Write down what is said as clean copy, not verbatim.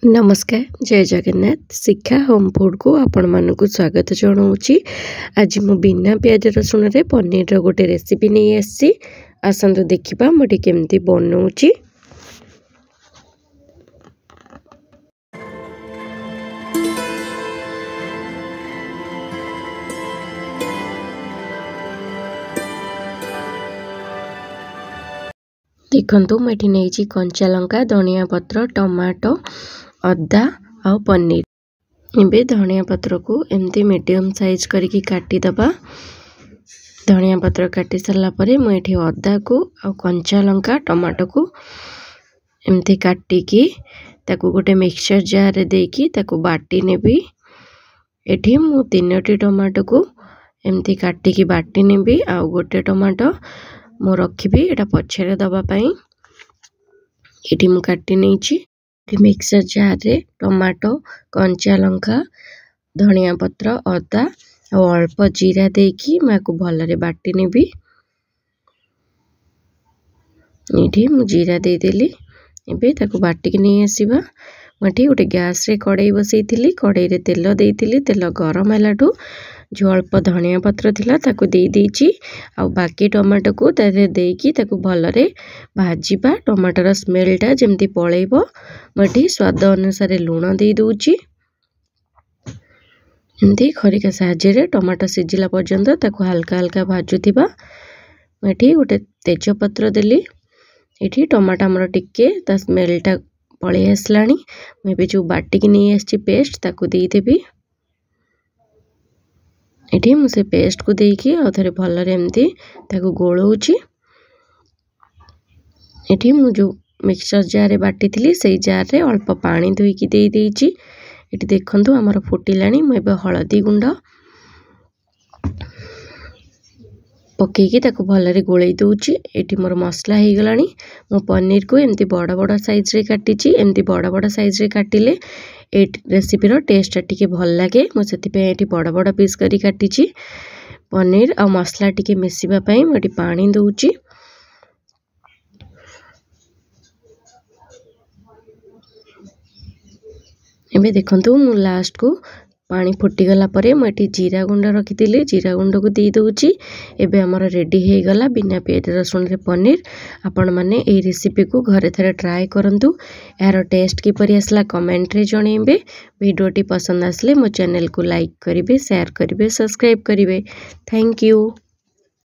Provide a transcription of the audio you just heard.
नमस्कार जय जगन्नाथ शिक्षा होम फूड को आपण मानक स्वागत जनाऊँगी। आज मु बिना प्याज रसुण रे पनीर रो गोटे रेसिपी नहीं आसी आसंतु देखिबा मोटी केमती बनाऊँगी। देखंतु मुझे नहीं कंचा लंका धनिया पत्र टमाटो अदा आ पनीर। एबे धनिया पत्र को एमती मीडियम साइज करके काटिदबा। धनिया पत्र काटी सारा पर मुझे अदा को आ कंचा लंका टमाटो को एमती काटिकी ताकू गोटे मिक्सचर जार रे देकी ताकू बाटी नेबी। एठी मु 3टी टमाटो को एमती काटिकी बाटी नेबी आ गोटे टमाटो मु रखिबी एटा पछरे दबा पई। एठी मु काटी नेछि मिक्सर जार रे टमाटो कंचा लंका धनिया पत्र अदा और अल्प जीरा देकी माको भलरे बाटी नेबी। एठी मु जीरा दे देली एबे ताको बाटी के नहीं आसीबा। मठी गोटे गैस रे कड़ाई बसैथिली कड़ाई रे तेल देइथिली तेल गरम हलाठू जो अल्प धनिया पत्र थिला ताको दे देइची आ बाकी टमाटो को तारे देकी ताको भलरे भाजीबा। टमाटर स्मेलटा जेमती पळेइबो मठी स्वाद अनुसार लूण दे दोची। एमती खरिका साहाଯ୍य रे टमाटो सिजिला पर्यंत ताको हल्का हल्का भाजुथिबा। मठी गोटे तेज पत्र देली। एठी टमाटो हमर टिके ता स्मेलटा पळै आसलानी। मैं जो बाटी की नहीं आछि पेस्ट ताको दे देबी। एठी मु से पेस्ट को देकी आ थरे भलरे एमती ताको गोळौची। एठी मु जो मिक्सचर जार रे बाटी थिली सेई जार रे अल्प पानी धोईकी दे देइची। एठी देखंतु हमर फुटिलानी। मु एबे हळदी गुंड पकेकी ताको भलरे गोळै दोची। एठी मोर मसला हे गलानी। मु पनीर को एमती बड़ बड़ साइज रे काटिची। एमती बड़ बड़ साइज रे काटिले ए रेसिपी रो टेस्ट टिके भल लागे। मु सेति पे एठी बड़ बड़ पीस करी काटिची। पनीर आ मसला टिके मिसिबा पई मु एठी पानी दोची। एबे देखंतु मु लास्ट को पानी फुटी गला परे मटी जीरा गुंड रखिथिली जीरा गुंड को दे दोची। एबे हमर रेडी हे गला बिना प्याज रसुण रे पनीर। आपण माने ए रेसिपी को घरे थरे ट्राई करंतु। यार टेस्ट किपरि आसला कमेंट रे जणेबे। वीडियोटी पसंद आसले मो चैनल को लाइक करिवे शेयर करिवे सब्सक्राइब करिवे। Thank you.